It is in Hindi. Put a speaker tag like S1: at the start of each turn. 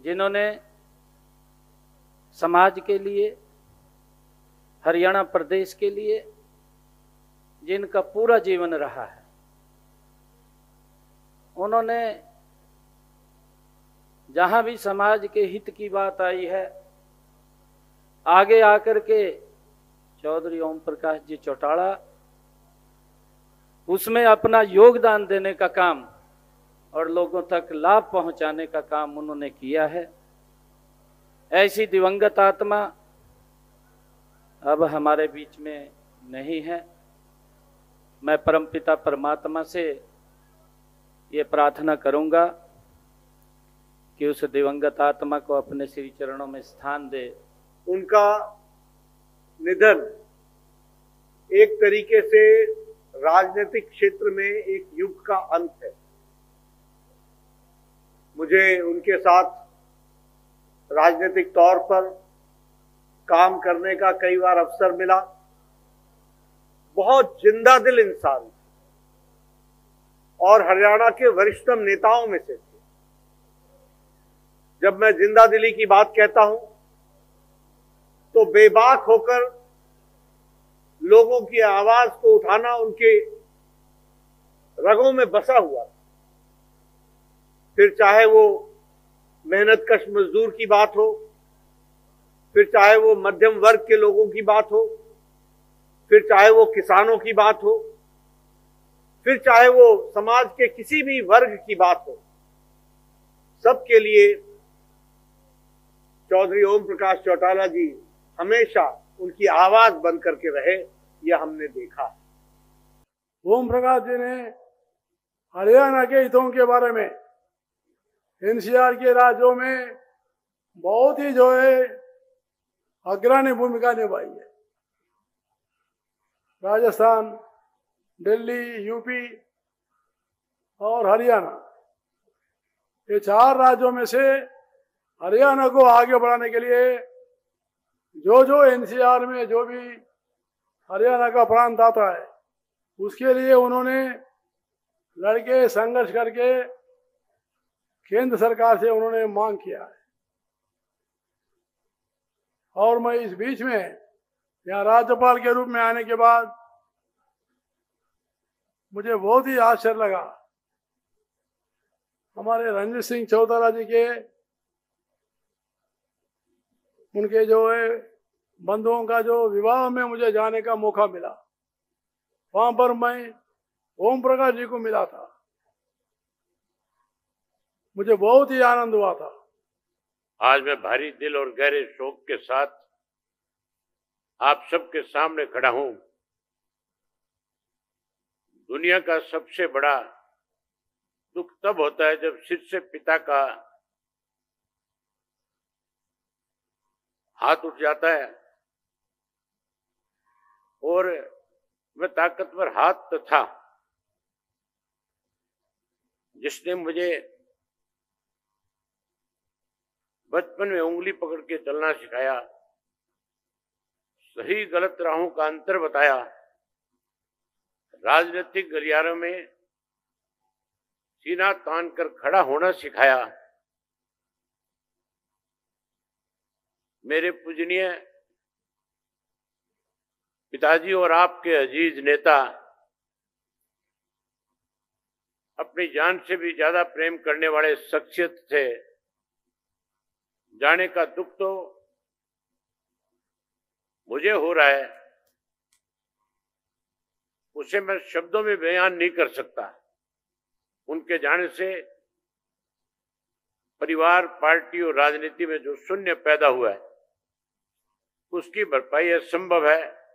S1: जिन्होंने समाज के लिए, हरियाणा प्रदेश के लिए जिनका पूरा जीवन रहा है, उन्होंने जहां भी समाज के हित की बात आई है, आगे आकर के चौधरी ओम प्रकाश जी चौटाला उसमें अपना योगदान देने का काम और लोगों तक लाभ पहुंचाने का काम उन्होंने किया है। ऐसी दिवंगत आत्मा अब हमारे बीच में नहीं है। मैं परमपिता परमात्मा से ये प्रार्थना करूंगा कि उस दिवंगत आत्मा को अपने श्री चरणों में स्थान दे।
S2: उनका निधन एक तरीके से राजनीतिक क्षेत्र में एक युग का अंत है। मुझे उनके साथ राजनीतिक तौर पर काम करने का कई बार अवसर मिला। बहुत जिंदा दिल इंसान थे और हरियाणा के वरिष्ठतम नेताओं में से थे। जब मैं जिंदा दिली की बात कहता हूं तो बेबाक होकर लोगों की आवाज को उठाना उनके रगों में बसा हुआ था। फिर चाहे वो मेहनतकश मजदूर की बात हो, फिर चाहे वो मध्यम वर्ग के लोगों की बात हो, फिर चाहे वो किसानों की बात हो, फिर चाहे वो समाज के किसी भी वर्ग की बात हो, सबके लिए चौधरी ओम प्रकाश चौटाला जी हमेशा उनकी आवाज बन करके रहे। यह हमने देखा।
S3: ओम प्रकाश जी ने हरियाणा के हितों के बारे में एनसीआर के राज्यों में बहुत ही जो है अग्रणी भूमिका निभाई है। राजस्थान, दिल्ली, यूपी और हरियाणा, ये 4 राज्यों में से हरियाणा को आगे बढ़ाने के लिए जो एनसीआर में जो भी हरियाणा का प्रांत आता है, उसके लिए उन्होंने लड़के संघर्ष करके केंद्र सरकार से उन्होंने मांग किया है। और मैं इस बीच में यहाँ राज्यपाल के रूप में आने के बाद मुझे बहुत ही आश्चर्य लगा। हमारे रणजीत सिंह चौटाला जी के उनके जो है बंधुओं का जो विवाह में मुझे जाने का मौका मिला, वहां पर मैं ओम प्रकाश जी को मिला था। मुझे बहुत ही आनंद हुआ था।
S4: आज मैं भारी दिल और गहरे शोक के साथ आप सबके सामने खड़ा हूं। दुनिया का सबसे बड़ा दुख तब होता है जब सिर से पिता का हाथ उठ जाता है, और वह ताकतवर हाथ तो था जिसने मुझे बचपन में उंगली पकड़ के चलना सिखाया, सही गलत राहों का अंतर बताया, राजनीतिक गलियारों में सीना तान कर खड़ा होना सिखाया। मेरे पूजनीय पिताजी और आपके अजीज नेता अपनी जान से भी ज्यादा प्रेम करने वाले शख्सियत थे। जाने का दुख तो मुझे हो रहा है, उसे मैं शब्दों में बयान नहीं कर सकता। उनके जाने से परिवार, पार्टी और राजनीति में जो शून्य पैदा हुआ है, उसकी भरपाई असंभव है।